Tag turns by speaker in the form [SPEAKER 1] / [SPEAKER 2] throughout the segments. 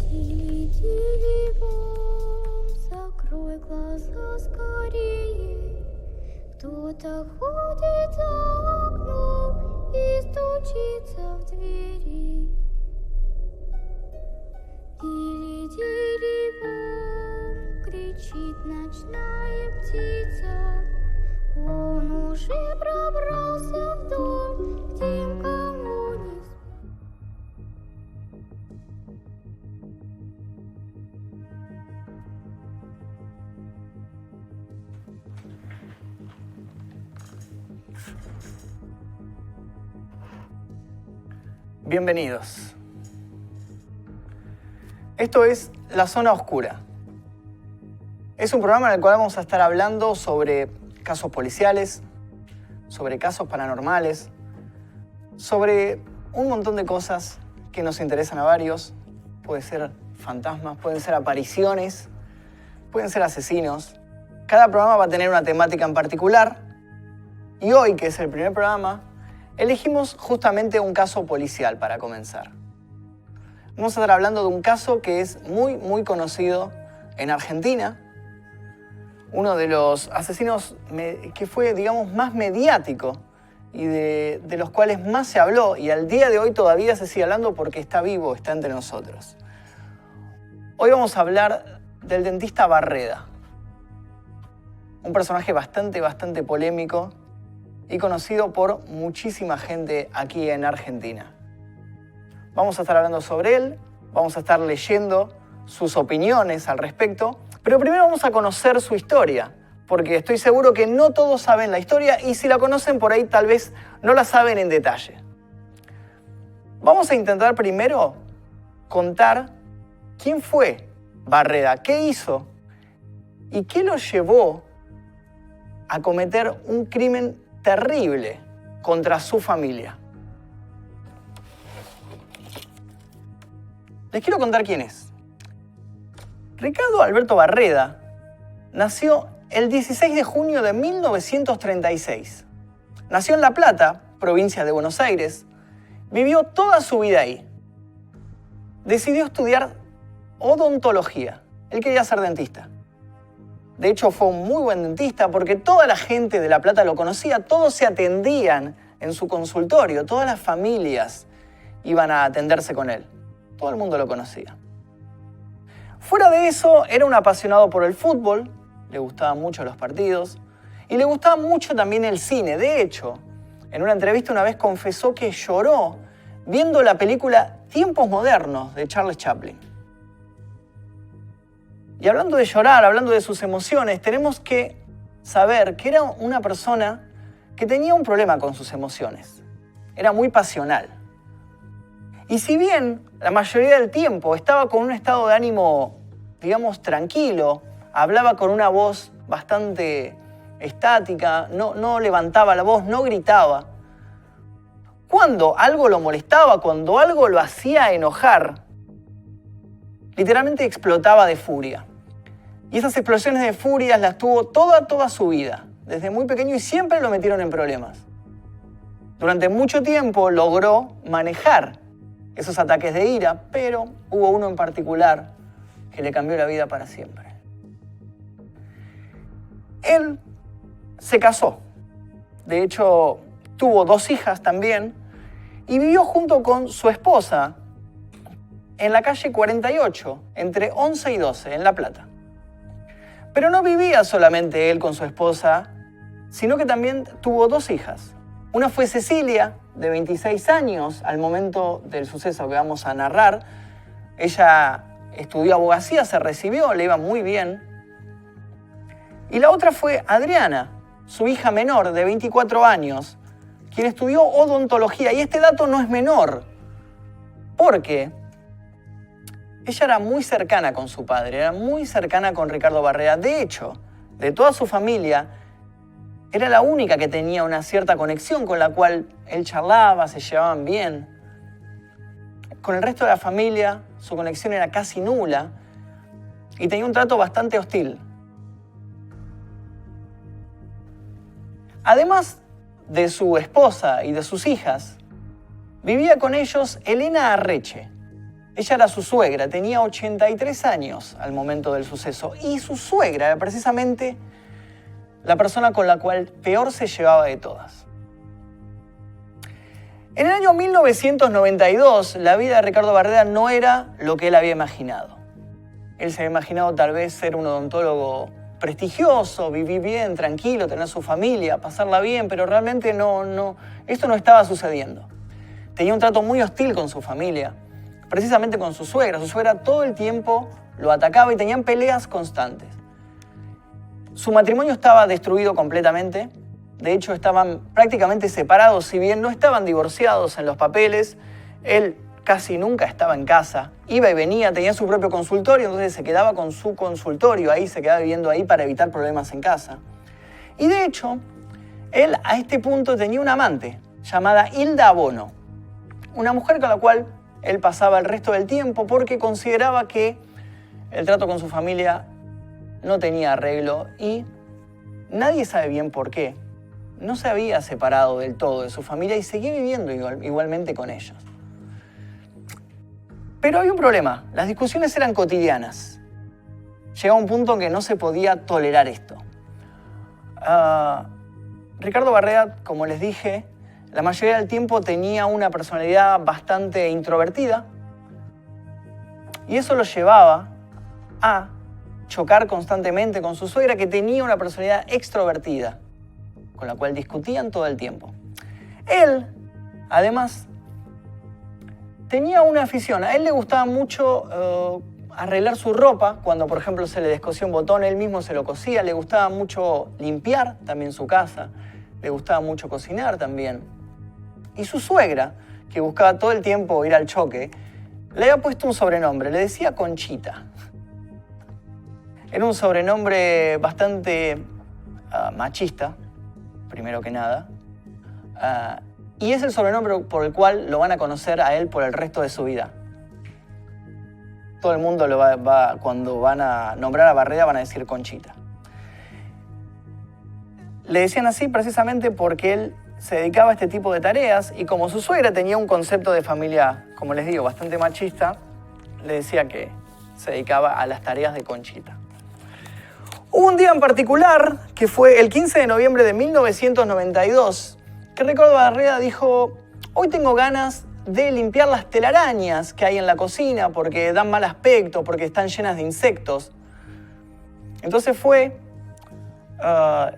[SPEAKER 1] Тили-тили-бом, закрой глаза скорее. Кто-то ходит за окном и стучится в двери. Тили-тили-бом, кричит ночная птица. Он уже пробрался в дом, к тем, кому не спится.
[SPEAKER 2] Bienvenidos. Esto es La Zona Oscura. Es un programa en el cual vamos a estar hablando sobre casos policiales, sobre casos paranormales, sobre un montón de cosas que nos interesan a varios. Pueden ser fantasmas, pueden ser apariciones, pueden ser asesinos. Cada programa va a tener una temática en particular y hoy, que es el primer programa, elegimos justamente un caso policial para comenzar. Vamos a estar hablando de un caso que es muy conocido en Argentina. Uno de los asesinos que fue, digamos, más mediático y de los cuales más se habló, y al día de hoy todavía se sigue hablando porque está vivo, está entre nosotros. Hoy vamos a hablar del dentista Barreda, un personaje bastante polémico y conocido por muchísima gente aquí en Argentina. Vamos a estar hablando sobre él, vamos a estar leyendo sus opiniones al respecto, pero primero vamos a conocer su historia, porque estoy seguro que no todos saben la historia y si la conocen por ahí tal vez no la saben en detalle. Vamos a intentar primero contar quién fue Barreda, qué hizo y qué lo llevó a cometer un crimen terrible contra su familia. Les quiero contar quién es. Ricardo Alberto Barreda nació el 16 de junio de 1936. Nació en La Plata, provincia de Buenos Aires. Vivió toda su vida ahí. Decidió estudiar odontología. Él quería ser dentista. De hecho, fue un muy buen dentista porque toda la gente de La Plata lo conocía, todos se atendían en su consultorio, todas las familias iban a atenderse con él. Todo el mundo lo conocía. Fuera de eso, era un apasionado por el fútbol, le gustaban mucho los partidos y le gustaba mucho también el cine. De hecho, en una entrevista una vez confesó que lloró viendo la película Tiempos Modernos de Charles Chaplin. Y hablando de llorar, hablando de sus emociones, tenemos que saber que era una persona que tenía un problema con sus emociones. Era muy pasional. Y si bien la mayoría del tiempo estaba con un estado de ánimo, digamos, tranquilo, hablaba con una voz bastante estática, no levantaba la voz, no gritaba. Cuando algo lo molestaba, cuando algo lo hacía enojar, literalmente explotaba de furia. Y esas explosiones de furia las tuvo toda su vida, desde muy pequeño, y siempre lo metieron en problemas. Durante mucho tiempo logró manejar esos ataques de ira, pero hubo uno en particular que le cambió la vida para siempre. Él se casó. De hecho, tuvo 2 hijas también y vivió junto con su esposa en la calle 48, entre 11 y 12, en La Plata. Pero no vivía solamente él con su esposa, sino que también tuvo 2 hijas. Una fue Cecilia, de 26 años, al momento del suceso que vamos a narrar. Ella estudió abogacía, se recibió, le iba muy bien. Y la otra fue Adriana, su hija menor, de 24 años, quien estudió odontología. Y este dato no es menor, porque ella era muy cercana con su padre, era muy cercana con Ricardo Barreda. De hecho, de toda su familia, era la única que tenía una cierta conexión con la cual él charlaba, se llevaban bien. Con el resto de la familia, su conexión era casi nula y tenía un trato bastante hostil. Además de su esposa y de sus hijas, vivía con ellos Elena Arreche. Ella era su suegra, tenía 83 años al momento del suceso. Y su suegra era precisamente la persona con la cual peor se llevaba de todas. En el año 1992, la vida de Ricardo Barreda no era lo que él había imaginado. Él se había imaginado tal vez ser un odontólogo prestigioso, vivir bien, tranquilo, tener su familia, pasarla bien, pero realmente esto no estaba sucediendo. Tenía un trato muy hostil con su familia, precisamente con su suegra. Su suegra todo el tiempo lo atacaba y tenían peleas constantes. Su matrimonio estaba destruido completamente. De hecho, estaban prácticamente separados, si bien no estaban divorciados en los papeles. Él casi nunca estaba en casa, iba y venía, tenía su propio consultorio, entonces se quedaba con su consultorio ahí, se quedaba viviendo ahí para evitar problemas en casa. Y de hecho, él a este punto tenía una amante llamada Hilda Bono, una mujer con la cual él pasaba el resto del tiempo porque consideraba que el trato con su familia no tenía arreglo y nadie sabe bien por qué. No se había separado del todo de su familia y seguía viviendo igualmente con ellos. Pero había un problema, las discusiones eran cotidianas. Llegaba un punto en que no se podía tolerar esto. Ricardo Barreda, como les dije, la mayoría del tiempo tenía una personalidad bastante introvertida y eso lo llevaba a chocar constantemente con su suegra, que tenía una personalidad extrovertida, con la cual discutían todo el tiempo. Él, además, tenía una afición. A él le gustaba mucho arreglar su ropa. Cuando, por ejemplo, se le descosía un botón, él mismo se lo cosía. Le gustaba mucho limpiar también su casa. Le gustaba mucho cocinar también. Y su suegra, que buscaba todo el tiempo ir al choque, le había puesto un sobrenombre. Le decía Conchita. Era un sobrenombre bastante machista, primero que nada. Y es el sobrenombre por el cual lo van a conocer a él por el resto de su vida. Todo el mundo cuando van a nombrar a Barreda van a decir Conchita. Le decían así precisamente porque él se dedicaba a este tipo de tareas y como su suegra tenía un concepto de familia, como les digo, bastante machista, le decía que se dedicaba a las tareas de Conchita. Hubo un día en particular, que fue el 15 de noviembre de 1992, que Ricardo Barreda dijo: hoy tengo ganas de limpiar las telarañas que hay en la cocina porque dan mal aspecto, porque están llenas de insectos. Entonces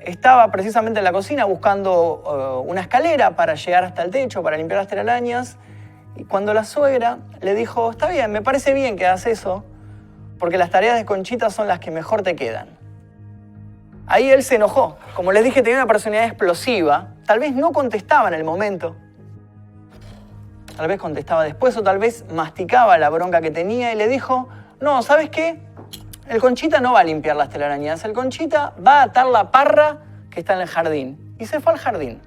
[SPEAKER 2] estaba precisamente en la cocina buscando una escalera para llegar hasta el techo, para limpiar las telarañas, y cuando la suegra le dijo: está bien, me parece bien que hagas eso, porque las tareas de Conchita son las que mejor te quedan. Ahí él se enojó. Como les dije, tenía una personalidad explosiva. Tal vez no contestaba en el momento. Tal vez contestaba después o tal vez masticaba la bronca que tenía y le dijo: no, ¿sabes qué? El Conchita no va a limpiar las telarañas. El Conchita va a atar la parra que está en el jardín. Y se fue al jardín.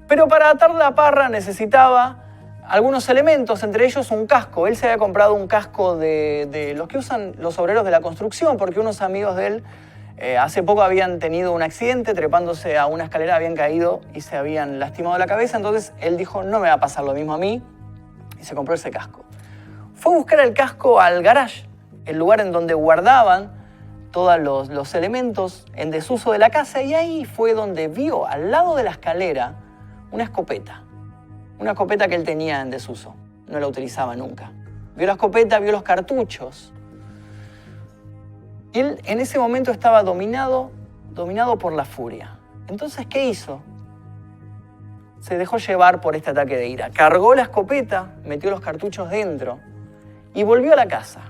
[SPEAKER 2] Pero para atar la parra necesitaba algunos elementos, entre ellos un casco. Él se había comprado un casco de los que usan los obreros de la construcción porque unos amigos de él hace poco habían tenido un accidente, trepándose a una escalera, habían caído y se habían lastimado la cabeza. Entonces él dijo: no me va a pasar lo mismo a mí, y se compró ese casco. Fue a buscar el casco al garage, el lugar en donde guardaban todos los elementos en desuso de la casa, y ahí fue donde vio al lado de la escalera una escopeta que él tenía en desuso, no la utilizaba nunca. Vio la escopeta, vio los cartuchos. Él en ese momento estaba dominado por la furia. Entonces, ¿qué hizo? Se dejó llevar por este ataque de ira. Cargó la escopeta, metió los cartuchos dentro y volvió a la casa.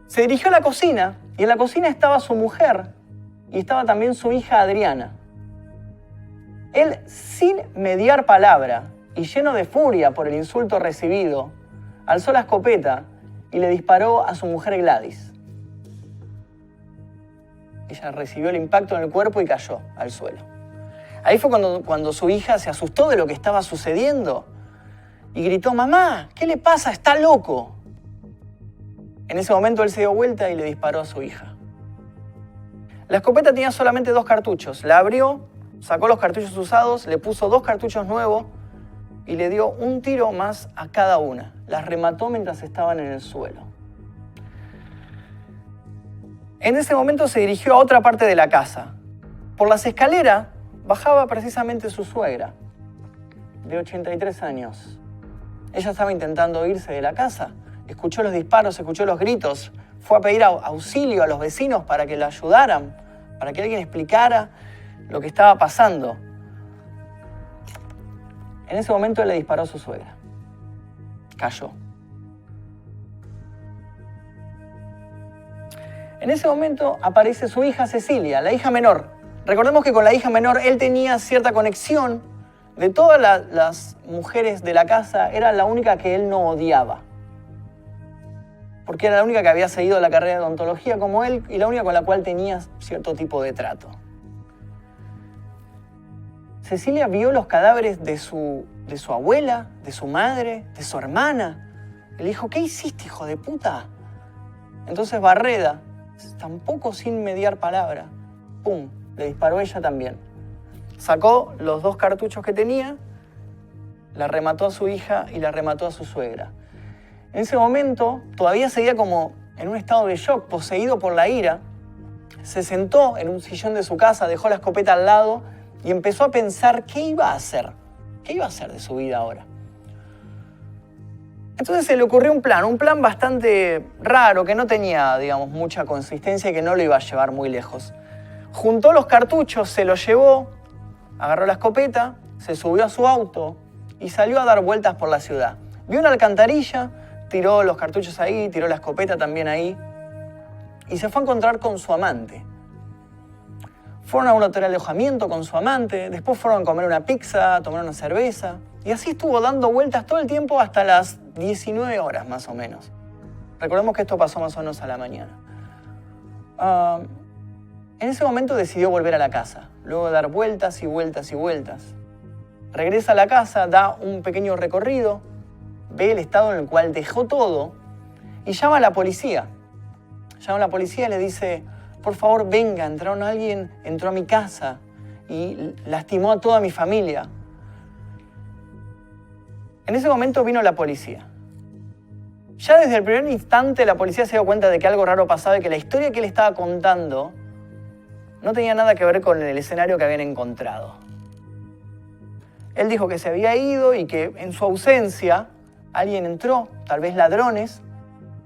[SPEAKER 2] Se dirigió a la cocina y en la cocina estaba su mujer y estaba también su hija Adriana. Él, sin mediar palabra y lleno de furia por el insulto recibido, alzó la escopeta y le disparó a su mujer Gladys. Ella recibió el impacto en el cuerpo y cayó al suelo. Ahí fue cuando su hija se asustó de lo que estaba sucediendo y gritó: mamá, ¿qué le pasa? Está loco. En ese momento él se dio vuelta y le disparó a su hija. La escopeta tenía solamente 2 cartuchos. La abrió, sacó los cartuchos usados, le puso 2 cartuchos nuevos y le dio un tiro más a cada una. Las remató mientras estaban en el suelo. En ese momento se dirigió a otra parte de la casa. Por las escaleras bajaba precisamente su suegra, de 83 años. Ella estaba intentando irse de la casa. Escuchó los disparos, escuchó los gritos. Fue a pedir auxilio a los vecinos para que la ayudaran, para que alguien explicara lo que estaba pasando. En ese momento él le disparó a su suegra. Cayó. En ese momento aparece su hija Cecilia, la hija menor. Recordemos que con la hija menor él tenía cierta conexión. De todas las mujeres de la casa, era la única que él no odiaba. Porque era la única que había seguido la carrera de odontología como él y la única con la cual tenía cierto tipo de trato. Cecilia vio los cadáveres de su abuela, de su madre, de su hermana. Le dijo, ¿qué hiciste, hijo de puta? Entonces Barreda, tampoco sin mediar palabra, ¡pum!, le disparó a ella también. Sacó los 2 cartuchos que tenía, la remató a su hija y la remató a su suegra. En ese momento todavía seguía como en un estado de shock, poseído por la ira. Se sentó en un sillón de su casa, dejó la escopeta al lado y empezó a pensar qué iba a hacer. ¿Qué iba a hacer de su vida ahora? Entonces se le ocurrió un plan bastante raro, que no tenía, digamos, mucha consistencia y que no lo iba a llevar muy lejos. Juntó los cartuchos, se los llevó, agarró la escopeta, se subió a su auto y salió a dar vueltas por la ciudad. Vio una alcantarilla, tiró los cartuchos ahí, tiró la escopeta también ahí y se fue a encontrar con su amante. Fueron a un hotel de alojamiento con su amante, después fueron a comer una pizza, a tomar una cerveza y así estuvo dando vueltas todo el tiempo hasta las 19 horas más o menos. Recordemos que esto pasó más o menos a la mañana. En ese momento decidió volver a la casa, luego de dar vueltas y vueltas y vueltas. Regresa a la casa, da un pequeño recorrido, ve el estado en el cual dejó todo y llama a la policía. Llama a la policía y le dice, por favor venga, alguien entró a mi casa y lastimó a toda mi familia. En ese momento vino la policía. Ya desde el primer instante la policía se dio cuenta de que algo raro pasaba y que la historia que él estaba contando no tenía nada que ver con el escenario que habían encontrado. Él dijo que se había ido y que en su ausencia alguien entró, tal vez ladrones,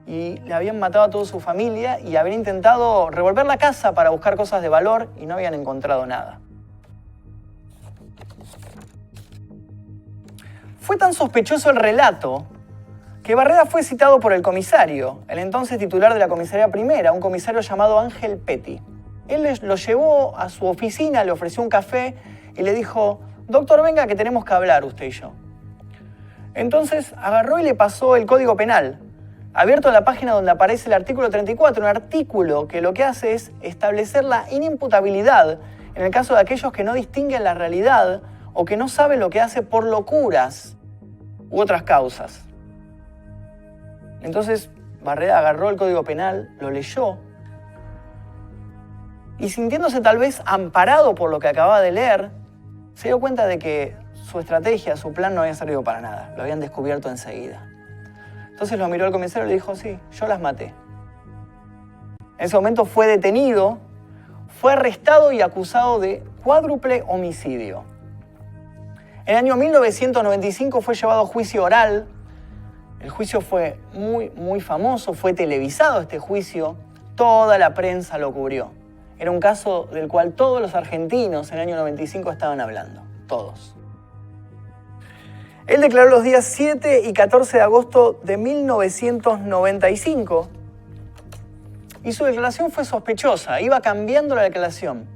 [SPEAKER 2] y le habían matado a toda su familia y habían intentado revolver la casa para buscar cosas de valor y no habían encontrado nada. Fue tan sospechoso el relato que Barreda fue citado por el comisario, el entonces titular de la comisaría primera, un comisario llamado Ángel Petty. Él lo llevó a su oficina, le ofreció un café y le dijo, doctor, venga que tenemos que hablar usted y yo. Entonces agarró y le pasó el Código Penal, abierto en la página donde aparece el artículo 34, un artículo que lo que hace es establecer la inimputabilidad en el caso de aquellos que no distinguen la realidad o que no saben lo que hace por locuras u otras causas. Entonces Barreda agarró el Código Penal, lo leyó y sintiéndose tal vez amparado por lo que acababa de leer, se dio cuenta de que su estrategia, su plan no había servido para nada. Lo habían descubierto enseguida. Entonces lo miró al comisario y le dijo, sí, yo las maté. En ese momento fue detenido, fue arrestado y acusado de cuádruple homicidio. En el año 1995 fue llevado a juicio oral. El juicio fue muy famoso, fue televisado este juicio. Toda la prensa lo cubrió. Era un caso del cual todos los argentinos en el año 95 estaban hablando. Todos. Él declaró los días 7 y 14 de agosto de 1995 y su declaración fue sospechosa, iba cambiando la declaración.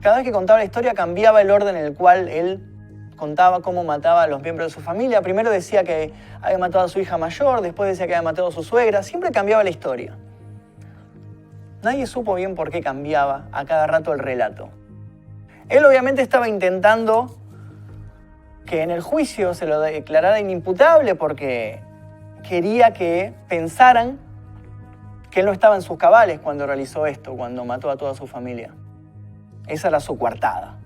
[SPEAKER 2] Cada vez que contaba la historia cambiaba el orden en el cual él contaba cómo mataba a los miembros de su familia. Primero decía que había matado a su hija mayor, después decía que había matado a su suegra. Siempre cambiaba la historia. Nadie supo bien por qué cambiaba a cada rato el relato. Él obviamente estaba intentando que en el juicio se lo declarara inimputable porque quería que pensaran que él no estaba en sus cabales cuando realizó esto, cuando mató a toda su familia. Esa era su coartada.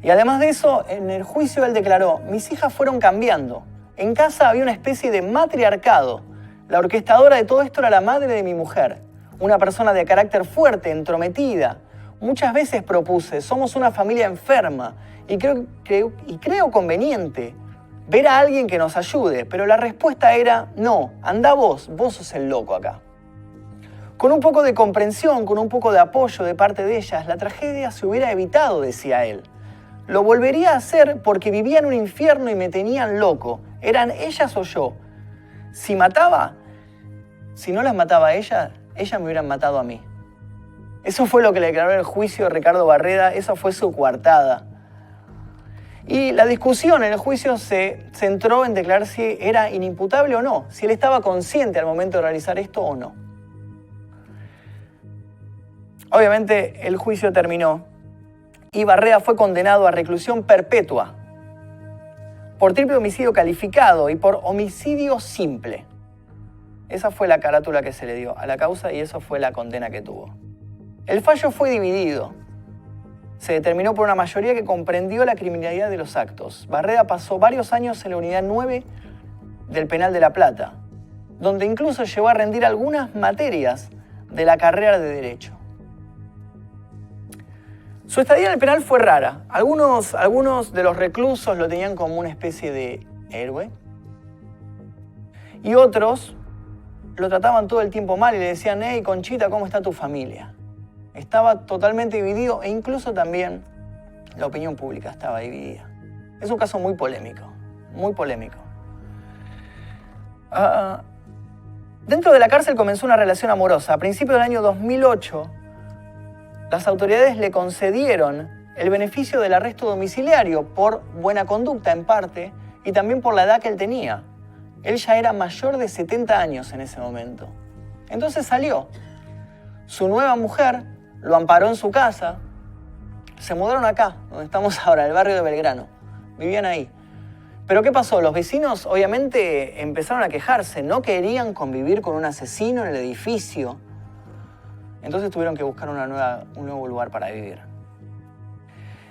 [SPEAKER 2] Y además de eso, en el juicio él declaró, mis hijas fueron cambiando. En casa había una especie de matriarcado. La orquestadora de todo esto era la madre de mi mujer, una persona de carácter fuerte, entrometida. Muchas veces propuse, somos una familia enferma y creo conveniente ver a alguien que nos ayude, pero la respuesta era, no, anda vos sos el loco acá. Con un poco de comprensión, con un poco de apoyo de parte de ellas, la tragedia se hubiera evitado, decía él. Lo volvería a hacer porque vivía en un infierno y me tenían loco. Eran ellas o yo. Si no las mataba a ellas me hubieran matado a mí. Eso fue lo que le declaró en el juicio a Ricardo Barreda, esa fue su coartada. Y la discusión en el juicio se centró en declarar si era inimputable o no, si él estaba consciente al momento de realizar esto o no. Obviamente el juicio terminó y Barreda fue condenado a reclusión perpetua por triple homicidio calificado y por homicidio simple. Esa fue la carátula que se le dio a la causa y eso fue la condena que tuvo. El fallo fue dividido. Se determinó por una mayoría que comprendió la criminalidad de los actos. Barreda pasó varios años en la unidad 9 del Penal de La Plata, donde incluso llegó a rendir algunas materias de la carrera de Derecho. Su estadía en el penal fue rara. Algunos de los reclusos lo tenían como una especie de héroe y otros lo trataban todo el tiempo mal y le decían, hey, Conchita, ¿cómo está tu familia? Estaba totalmente dividido e incluso también la opinión pública estaba dividida. Es un caso muy polémico, muy polémico. Dentro de la cárcel comenzó una relación amorosa. A principios del año 2008, las autoridades le concedieron el beneficio del arresto domiciliario por buena conducta en parte y también por la edad que él tenía. Él ya era mayor de 70 años en ese momento. Entonces salió. Su nueva mujer lo amparó en su casa. Se mudaron acá, donde estamos ahora, en el barrio de Belgrano. Vivían ahí. Pero ¿qué pasó? Los vecinos obviamente empezaron a quejarse. No querían convivir con un asesino en el edificio. Entonces tuvieron que buscar un nuevo lugar para vivir.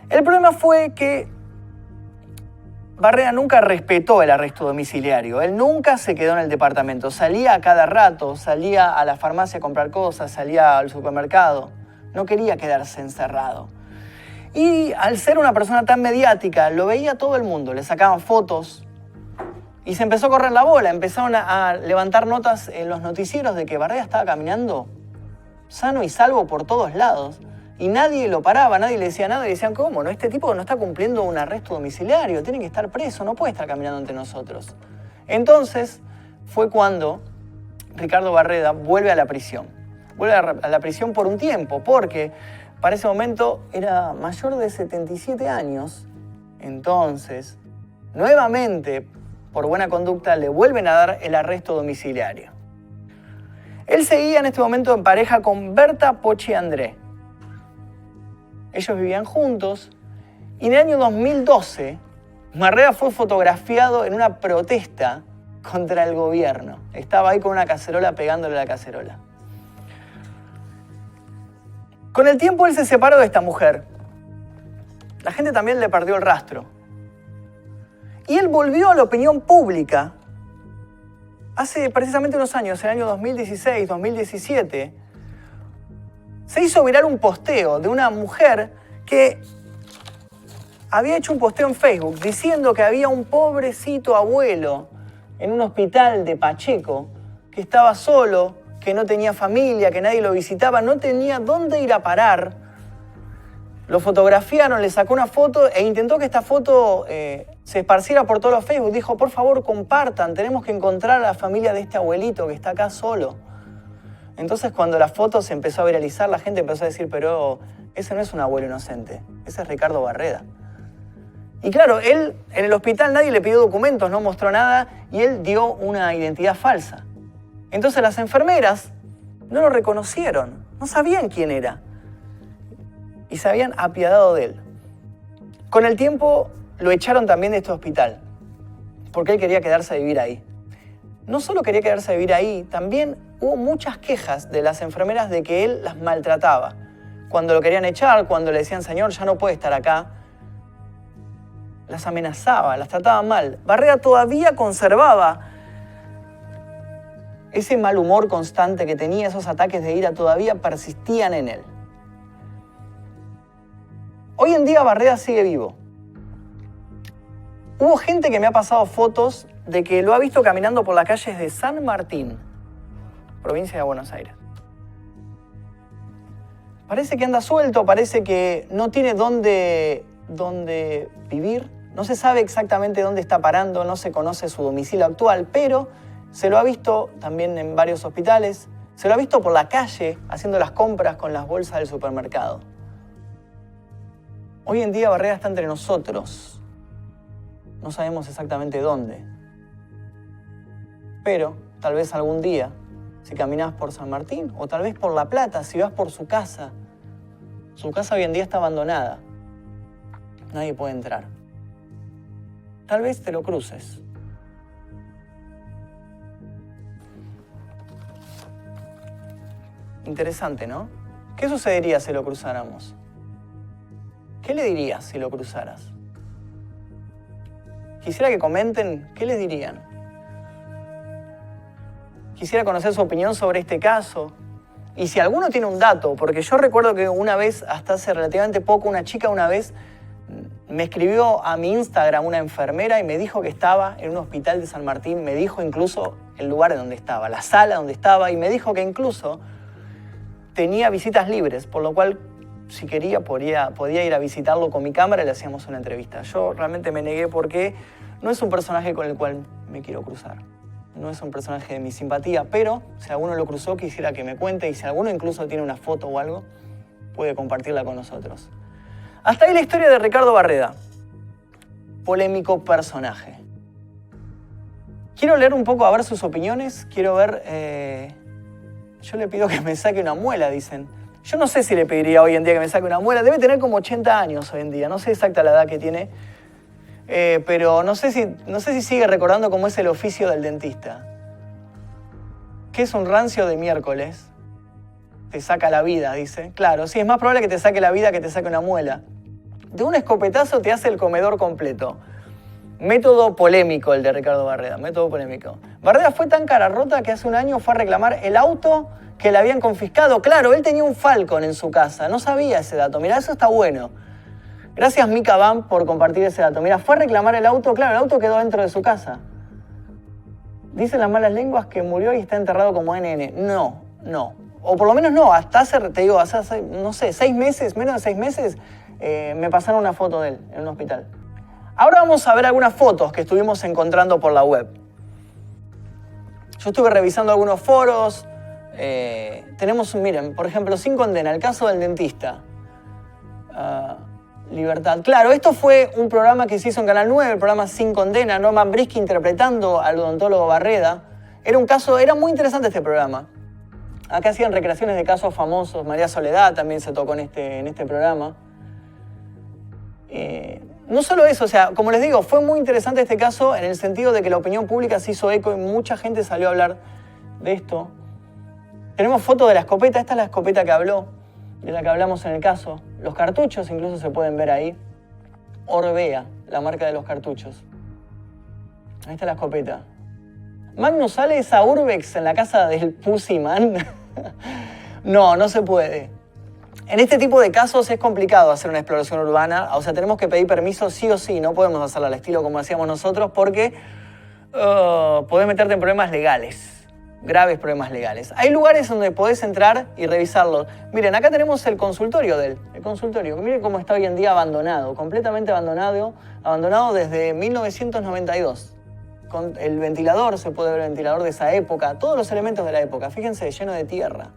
[SPEAKER 2] El problema fue que Barreda nunca respetó el arresto domiciliario. Él nunca se quedó en el departamento. Salía a cada rato, salía a la farmacia a comprar cosas, salía al supermercado. No quería quedarse encerrado. Y al ser una persona tan mediática, lo veía todo el mundo. Le sacaban fotos y se empezó a correr la bola. Empezaron a levantar notas en los noticieros de que Barreda estaba caminando sano y salvo por todos lados. Y nadie lo paraba, nadie le decía nada. Y decían, ¿cómo? ¿No? Este tipo no está cumpliendo un arresto domiciliario, tiene que estar preso, no puede estar caminando entre nosotros. Entonces fue cuando Ricardo Barreda vuelve a la prisión. Vuelve a la prisión por un tiempo, porque para ese momento era mayor de 77 años. Entonces, nuevamente, por buena conducta, le vuelven a dar el arresto domiciliario. Él seguía en este momento en pareja con Berta Pochi André. Ellos vivían juntos y en el año 2012 Barreda fue fotografiado en una protesta contra el gobierno. Estaba ahí con una cacerola pegándole a la cacerola. Con el tiempo él se separó de esta mujer. La gente también le perdió el rastro. Y él volvió a la opinión pública hace precisamente unos años, en el año 2016, 2017, se hizo viral un posteo de una mujer que había hecho un posteo en Facebook diciendo que había un pobrecito abuelo en un hospital de Pacheco que estaba solo, que no tenía familia, que nadie lo visitaba, no tenía dónde ir a parar. Lo fotografiaron, le sacó una foto e intentó que esta foto se esparciera por todos los Facebook. Dijo, por favor, compartan, tenemos que encontrar a la familia de este abuelito que está acá solo. Entonces, cuando la foto se empezó a viralizar, la gente empezó a decir, pero ese no es un abuelo inocente, ese es Ricardo Barreda. Y claro, él en el hospital nadie le pidió documentos, no mostró nada y él dio una identidad falsa. Entonces las enfermeras no lo reconocieron, no sabían quién era y se habían apiadado de él. Con el tiempo lo echaron también de este hospital porque él quería quedarse a vivir ahí. No solo quería quedarse a vivir ahí, también hubo muchas quejas de las enfermeras de que él las maltrataba. Cuando lo querían echar, cuando le decían, señor, ya no puede estar acá, las amenazaba, las trataba mal. Barreda todavía conservaba ese mal humor constante que tenía, esos ataques de ira todavía persistían en él. Hoy en día Barreda sigue vivo. Hubo gente que me ha pasado fotos de que lo ha visto caminando por las calles de San Martín, provincia de Buenos Aires. Parece que anda suelto, parece que no tiene dónde vivir, no se sabe exactamente dónde está parando, no se conoce su domicilio actual, pero se lo ha visto también en varios hospitales, se lo ha visto por la calle haciendo las compras con las bolsas del supermercado. Hoy en día Barreda está entre nosotros, no sabemos exactamente dónde, pero tal vez algún día, si caminás por San Martín, o tal vez por La Plata, si vas por su casa hoy en día está abandonada. Nadie puede entrar. Tal vez te lo cruces. Interesante, ¿no? ¿Qué sucedería si lo cruzáramos? ¿Qué le dirías si lo cruzaras? Quisiera que comenten qué les dirían. Quisiera conocer su opinión sobre este caso. Y si alguno tiene un dato, porque yo recuerdo que una vez, hasta hace relativamente poco, una chica una vez me escribió a mi Instagram una enfermera y me dijo que estaba en un hospital de San Martín, me dijo incluso el lugar en donde estaba, la sala donde estaba, y me dijo que incluso tenía visitas libres, por lo cual si quería podía ir a visitarlo con mi cámara y le hacíamos una entrevista. Yo realmente me negué porque no es un personaje con el cual me quiero cruzar. No es un personaje de mi simpatía, pero si alguno lo cruzó quisiera que me cuente, y si alguno incluso tiene una foto o algo, puede compartirla con nosotros. Hasta ahí la historia de Ricardo Barreda. Polémico personaje. Quiero leer un poco a ver sus opiniones, quiero ver... Yo le pido que me saque una muela, dicen. Yo no sé si le pediría hoy en día que me saque una muela, debe tener como 80 años hoy en día, no sé exacta la edad que tiene. Pero no sé si sigue recordando cómo es el oficio del dentista. ¿Qué es un rancio de miércoles? Te saca la vida, dice. Claro, sí, es más probable que te saque la vida que te saque una muela. De un escopetazo te hace el comedor completo. Método polémico el de Ricardo Barreda, método polémico. Barreda fue tan cara rota que hace un año fue a reclamar el auto que le habían confiscado. Claro, él tenía un Falcon en su casa, no sabía ese dato. Mirá, eso está bueno. Gracias, Mika Bam, por compartir ese dato. Mira, fue a reclamar el auto. Claro, el auto quedó dentro de su casa. Dicen las malas lenguas que murió y está enterrado como NN. No. O por lo menos no. Hasta hace, te digo, hace, no sé, 6 meses, menos de 6 meses, me pasaron una foto de él en un hospital. Ahora vamos a ver algunas fotos que estuvimos encontrando por la web. Yo estuve revisando algunos foros. Tenemos, miren, por ejemplo, Sin Condena, el caso del dentista. Libertad. Claro, esto fue un programa que se hizo en Canal 9, el programa Sin Condena, Norman Brisky interpretando al odontólogo Barreda. Era muy interesante este programa. Acá hacían recreaciones de casos famosos, María Soledad también se tocó en este programa. No solo eso, o sea, como les digo, fue muy interesante este caso en el sentido de que la opinión pública se hizo eco y mucha gente salió a hablar de esto. Tenemos fotos de la escopeta, esta es la escopeta que habló, de la que hablamos en el caso. Los cartuchos incluso se pueden ver ahí. Orbea, la marca de los cartuchos. Ahí está la escopeta. Magnus sale esa Urbex en la casa del Pussyman. No se puede. En este tipo de casos es complicado hacer una exploración urbana. O sea, tenemos que pedir permiso sí o sí. No podemos hacerla al estilo como hacíamos nosotros porque podés meterte en problemas legales. Graves problemas legales. Hay lugares donde podés entrar y revisarlo. Miren, acá tenemos el consultorio de él. El consultorio. Miren cómo está hoy en día abandonado. Completamente abandonado. Abandonado desde 1992. Con el ventilador, se puede ver el ventilador de esa época. Todos los elementos de la época. Fíjense, lleno de tierra.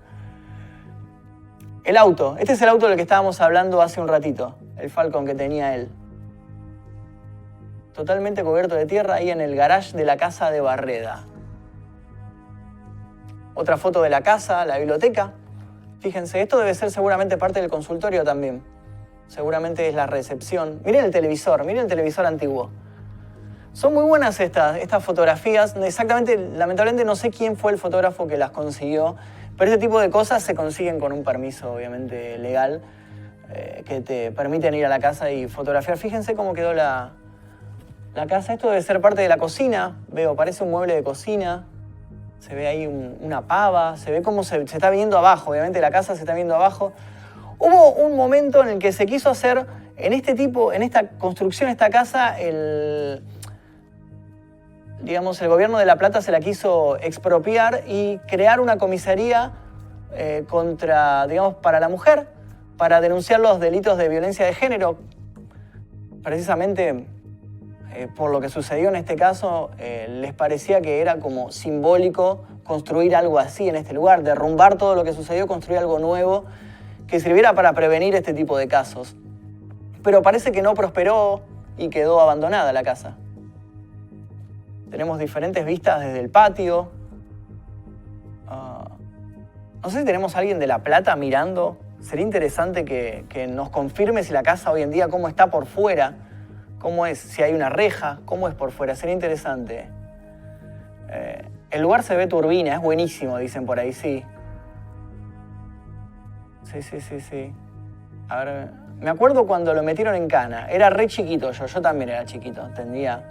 [SPEAKER 2] El auto. Este es el auto del que estábamos hablando hace un ratito. El Falcon que tenía él. Totalmente cubierto de tierra ahí en el garage de la casa de Barreda. Otra foto de la casa, la biblioteca. Fíjense, esto debe ser seguramente parte del consultorio también. Seguramente es la recepción. Miren el televisor antiguo. Son muy buenas estas fotografías. Exactamente, lamentablemente no sé quién fue el fotógrafo que las consiguió, pero este tipo de cosas se consiguen con un permiso, obviamente, legal, que te permiten ir a la casa y fotografiar. Fíjense cómo quedó la la casa. Esto debe ser parte de la cocina. Veo, parece un mueble de cocina. Se ve ahí una pava. Se ve cómo se está viendo abajo. Obviamente la casa se está viendo abajo. Hubo un momento en el que se quiso hacer, en esta construcción, esta casa, el gobierno de La Plata se la quiso expropiar y crear una comisaría para la mujer, para denunciar los delitos de violencia de género. Precisamente por lo que sucedió en este caso, les parecía que era como simbólico construir algo así en este lugar, derrumbar todo lo que sucedió, construir algo nuevo que sirviera para prevenir este tipo de casos. Pero parece que no prosperó y quedó abandonada la casa. Tenemos diferentes vistas desde el patio. No sé si tenemos a alguien de La Plata mirando. Sería interesante que nos confirme si la casa hoy en día, cómo está por fuera, cómo es, si hay una reja, cómo es por fuera. Sería interesante. El lugar se ve turbina, es buenísimo, dicen por ahí, sí. Sí. A ver, me acuerdo cuando lo metieron en cana. Era re chiquito yo también era chiquito. Tendría,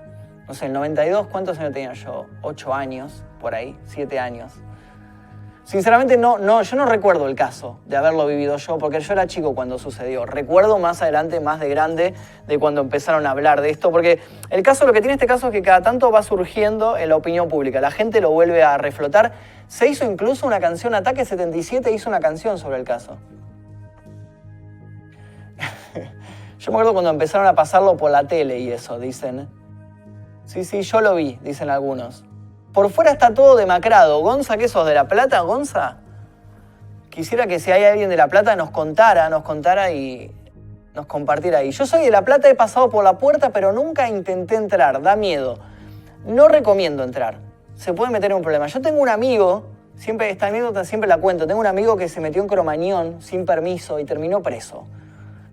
[SPEAKER 2] no sé, el 92, ¿cuántos años tenía yo? 8 años, por ahí, 7 años. Sinceramente yo no recuerdo el caso de haberlo vivido yo, porque yo era chico cuando sucedió. Recuerdo más adelante, más de grande, de cuando empezaron a hablar de esto, porque el caso, lo que tiene este caso es que cada tanto va surgiendo en la opinión pública. La gente lo vuelve a reflotar. Se hizo incluso una canción, Ataque 77 hizo una canción sobre el caso. Yo me acuerdo cuando empezaron a pasarlo por la tele y eso, dicen. Sí, yo lo vi, dicen algunos. Por fuera está todo demacrado. Gonza, ¿qué sos, de La Plata, Gonza? Quisiera que si hay alguien de La Plata nos contara y nos compartiera ahí. Yo soy de La Plata, he pasado por la puerta, pero nunca intenté entrar, da miedo. No recomiendo entrar, se puede meter en un problema. Yo tengo un amigo, esta anécdota siempre la cuento, tengo un amigo que se metió en Cromañón sin permiso y terminó preso.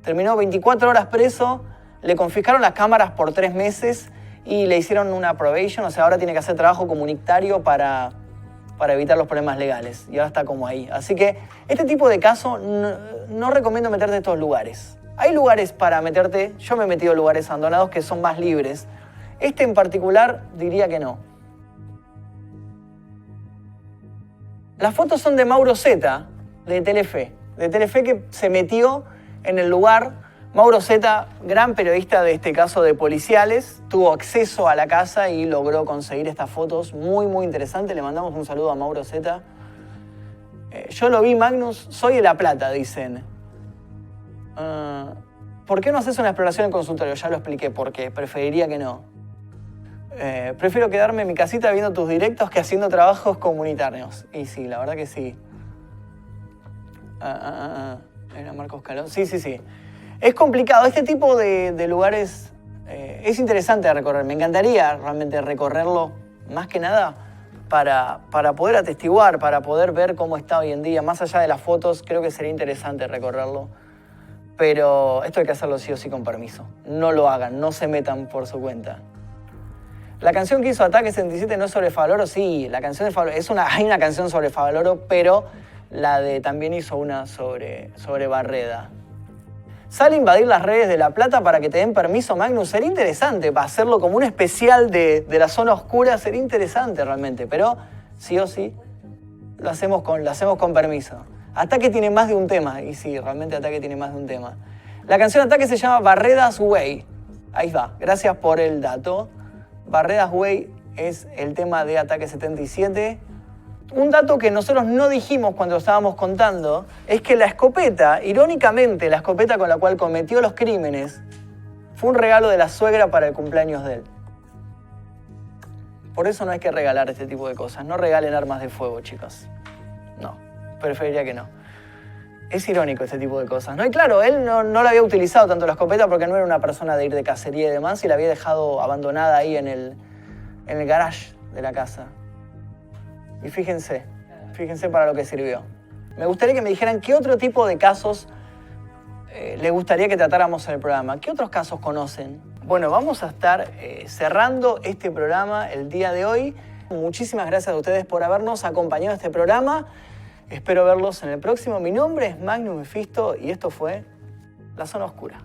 [SPEAKER 2] Terminó 24 horas preso, le confiscaron las cámaras por 3 meses y le hicieron una probation, o sea, ahora tiene que hacer trabajo comunitario para evitar los problemas legales. Y ahora está como ahí. Así que este tipo de casos no recomiendo meterte en estos lugares. Hay lugares para meterte, yo me he metido en lugares abandonados que son más libres. Este en particular diría que no. Las fotos son de Mauro Zeta, de Telefe que se metió en el lugar. Mauro Zeta, gran periodista de este caso de policiales, tuvo acceso a la casa y logró conseguir estas fotos muy, muy interesantes. Le mandamos un saludo a Mauro Zeta. Yo lo vi, Magnus, soy de La Plata, dicen. ¿Por qué no haces una exploración en consultorio? Ya lo expliqué por qué, preferiría que no. Prefiero quedarme en mi casita viendo tus directos que haciendo trabajos comunitarios. Y sí, la verdad que sí. Era Marcos Calón. Sí. Es complicado. Este tipo de lugares es interesante de recorrer. Me encantaría realmente recorrerlo, más que nada, para poder atestiguar, para poder ver cómo está hoy en día. Más allá de las fotos, creo que sería interesante recorrerlo. Pero esto hay que hacerlo sí o sí con permiso. No lo hagan, no se metan por su cuenta. La canción que hizo Ataque 77 no es sobre Favaloro, sí. La canción de Favaloro, hay una canción sobre Favaloro, pero también hizo una sobre Barreda. Sale a invadir las redes de La Plata para que te den permiso, Magnus. Sería interesante para hacerlo como un especial de la zona oscura. Sería interesante realmente, pero sí o sí lo hacemos con permiso. Ataque tiene más de un tema, y sí, realmente Ataque tiene más de un tema. La canción Ataque se llama Barreda's Way. Ahí va, gracias por el dato. Barreda's Way es el tema de Ataque 77. Un dato que nosotros no dijimos cuando lo estábamos contando es que la escopeta, irónicamente, la escopeta con la cual cometió los crímenes, fue un regalo de la suegra para el cumpleaños de él. Por eso no hay que regalar este tipo de cosas. No regalen armas de fuego, chicos. No, preferiría que no. Es irónico este tipo de cosas, ¿no? Y claro, él no la había utilizado tanto la escopeta porque no era una persona de ir de cacería y demás, y la había dejado abandonada ahí en el garage de la casa. Y fíjense para lo que sirvió. Me gustaría que me dijeran qué otro tipo de casos les gustaría que tratáramos en el programa. ¿Qué otros casos conocen? Bueno, vamos a estar cerrando este programa el día de hoy. Muchísimas gracias a ustedes por habernos acompañado en este programa. Espero verlos en el próximo. Mi nombre es Magnus Mephisto y esto fue La Zona Oscura.